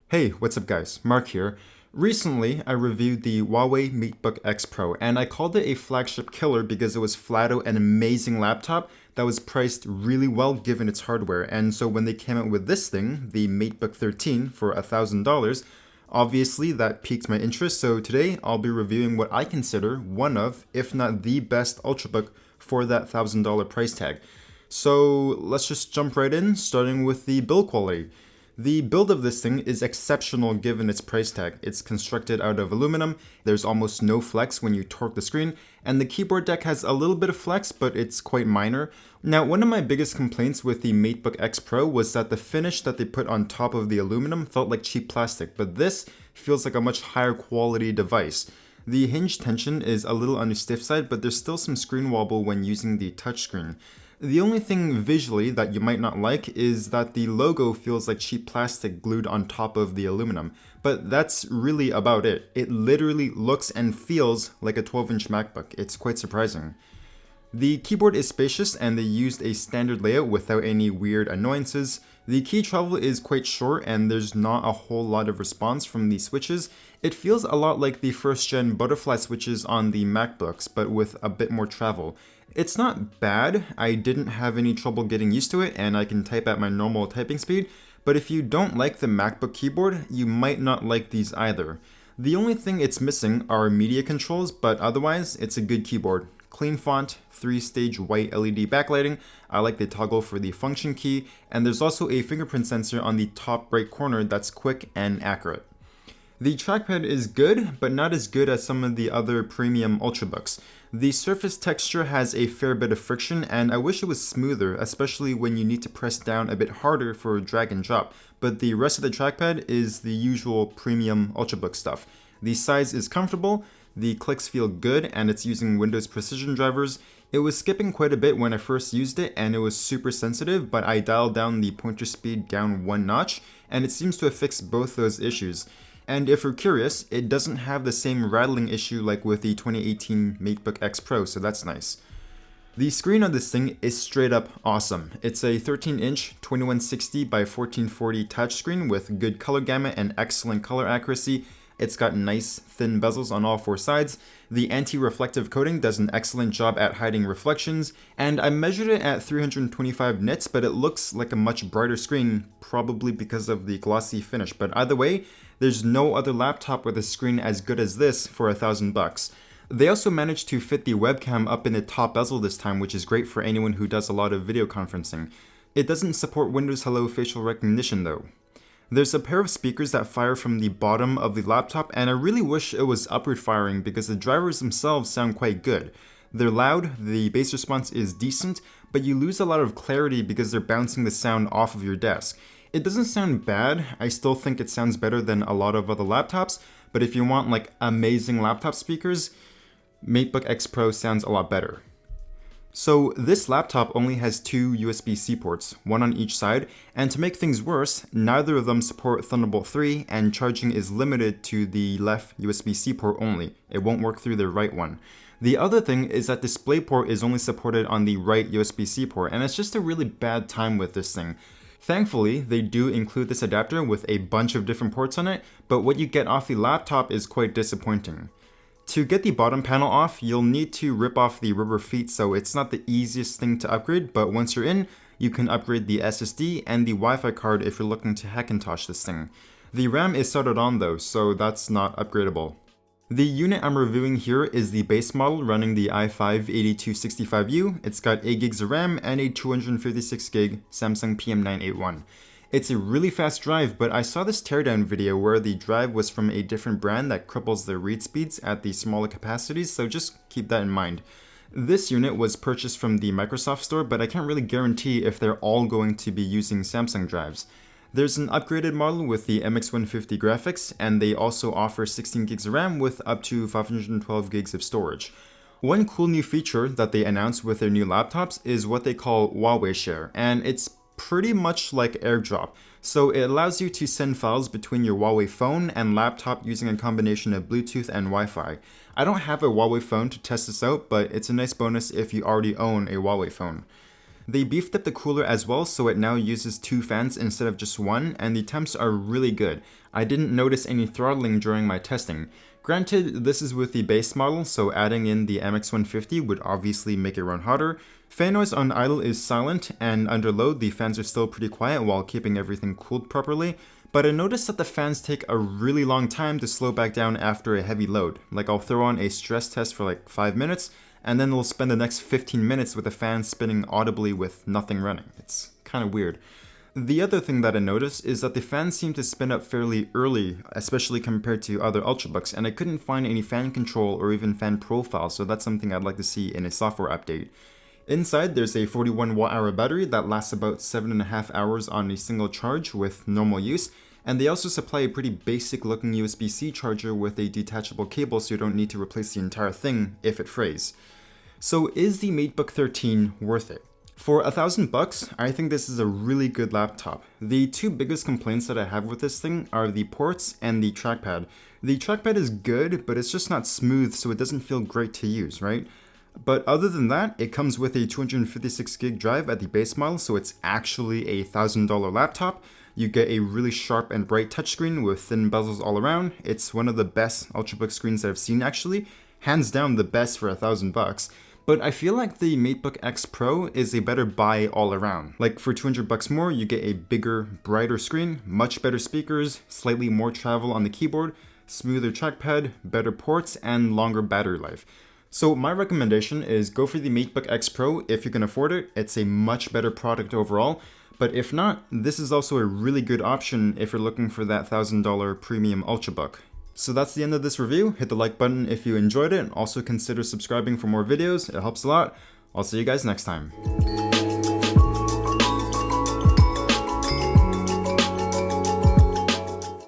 Hey, what's up guys? Mark here. Recently, I reviewed the Huawei Matebook X Pro, and I called it a flagship killer because it was flat out an amazing laptop that was priced really well given its hardware. And so when they came out with this thing, the Matebook 13 for $1,000, obviously that piqued my interest. So today I'll be reviewing what I consider one of, if not the best Ultrabook for that $1,000 price tag. So let's just jump right in, starting with the build quality. The build of this thing is exceptional given its price tag. It's constructed out of aluminum, there's almost no flex when you torque the screen, and the keyboard deck has a little bit of flex, but it's quite minor. Now, one of my biggest complaints with the Matebook X Pro was that the finish that they put on top of the aluminum felt like cheap plastic, but this feels like a much higher quality device. The hinge tension is a little on the stiff side, but there's still some screen wobble when using the touchscreen. The only thing visually that you might not like is that the logo feels like cheap plastic glued on top of the aluminum, but that's really about it. It literally looks and feels like a 12-inch MacBook. It's quite surprising. The keyboard is spacious and they used a standard layout without any weird annoyances. The key travel is quite short and there's not a whole lot of response from the switches. It feels a lot like the first gen butterfly switches on the MacBooks, but with a bit more travel. It's not bad, I didn't have any trouble getting used to it and I can type at my normal typing speed, but if you don't like the MacBook keyboard, you might not like these either. The only thing it's missing are media controls, but otherwise it's a good keyboard. Clean font, 3-stage white LED backlighting, I like the toggle for the function key, and there's also a fingerprint sensor on the top right corner that's quick and accurate. The trackpad is good, but not as good as some of the other premium Ultrabooks. The surface texture has a fair bit of friction, and I wish it was smoother, especially when you need to press down a bit harder for drag and drop, but the rest of the trackpad is the usual premium Ultrabook stuff. The size is comfortable, the clicks feel good, and it's using Windows Precision drivers. It was skipping quite a bit when I first used it, and it was super sensitive, but I dialed down the pointer speed down one notch, and it seems to have fixed both those issues. And if you're curious, it doesn't have the same rattling issue like with the 2018 Matebook X Pro, so that's nice. The screen on this thing is straight up awesome. It's a 13-inch 2160 by 1440 touchscreen with good color gamut and excellent color accuracy. It's got nice thin bezels on all four sides. The anti-reflective coating does an excellent job at hiding reflections, and I measured it at 325 nits, but it looks like a much brighter screen, probably because of the glossy finish. But either way, there's no other laptop with a screen as good as this for $1,000. They also managed to fit the webcam up in the top bezel this time, which is great for anyone who does a lot of video conferencing. It doesn't support Windows Hello facial recognition though. There's a pair of speakers that fire from the bottom of the laptop, and I really wish it was upward firing because the drivers themselves sound quite good. They're loud, the bass response is decent, but you lose a lot of clarity because they're bouncing the sound off of your desk. It doesn't sound bad, I still think it sounds better than a lot of other laptops, but if you want like amazing laptop speakers, Matebook X Pro sounds a lot better. So this laptop only has two USB-C ports, one on each side, and to make things worse, neither of them support Thunderbolt 3 and charging is limited to the left USB-C port only. It won't work through the right one. The other thing is that DisplayPort is only supported on the right USB-C port, and it's just a really bad time with this thing. Thankfully, they do include this adapter with a bunch of different ports on it, but what you get off the laptop is quite disappointing. To get the bottom panel off, you'll need to rip off the rubber feet, so it's not the easiest thing to upgrade, but once you're in, you can upgrade the SSD and the Wi-Fi card if you're looking to Hackintosh this thing. The RAM is soldered on though, so that's not upgradable. The unit I'm reviewing here is the base model running the i5-8265U. It's got 8 gigs of RAM and a 256 gig Samsung PM981. It's a really fast drive, but I saw this teardown video where the drive was from a different brand that cripples the read speeds at the smaller capacities, so just keep that in mind. This unit was purchased from the Microsoft store, but I can't really guarantee if they're all going to be using Samsung drives. There's an upgraded model with the MX150 graphics, and they also offer 16 gigs of RAM with up to 512 gigs of storage. One cool new feature that they announced with their new laptops is what they call Huawei Share, and it's pretty much like AirDrop. So it allows you to send files between your Huawei phone and laptop using a combination of Bluetooth and Wi-Fi. I don't have a Huawei phone to test this out, but it's a nice bonus if you already own a Huawei phone. They beefed up the cooler as well, so it now uses 2 fans instead of just 1, and the temps are really good. I didn't notice any throttling during my testing. Granted, this is with the base model, so adding in the MX150 would obviously make it run hotter. Fan noise on idle is silent, and under load the fans are still pretty quiet while keeping everything cooled properly. But I noticed that the fans take a really long time to slow back down after a heavy load. Like, I'll throw on a stress test for like 5 minutes, and then we'll spend the next 15 minutes with the fan spinning audibly with nothing running. It's kind of weird. The other thing that I noticed is that the fans seem to spin up fairly early, especially compared to other Ultrabooks, and I couldn't find any fan control or even fan profile, so that's something I'd like to see in a software update. Inside, there's a 41 watt-hour battery that lasts about 7.5 hours on a single charge with normal use, and they also supply a pretty basic looking USB-C charger with a detachable cable, so you don't need to replace the entire thing if it frays. So is the Matebook 13 worth it? For $1,000 I think this is a really good laptop. The two biggest complaints that I have with this thing are the ports and the trackpad. The trackpad is good, but it's just not smooth, so it doesn't feel great to use, right? But other than that, it comes with a 256 gig drive at the base model, so it's actually a $1,000 laptop. You get a really sharp and bright touchscreen with thin bezels all around. It's one of the best Ultrabook screens I've seen actually, hands down the best for $1,000. But I feel like the Matebook X Pro is a better buy all around. Like, for $200 more, you get a bigger, brighter screen, much better speakers, slightly more travel on the keyboard, smoother trackpad, better ports, and longer battery life. So my recommendation is go for the Matebook X Pro if you can afford it. It's a much better product overall. But if not, this is also a really good option if you're looking for that $1,000 premium Ultrabook. So that's the end of this review. Hit the like button if you enjoyed it. Also consider subscribing for more videos. It helps a lot. I'll see you guys next time.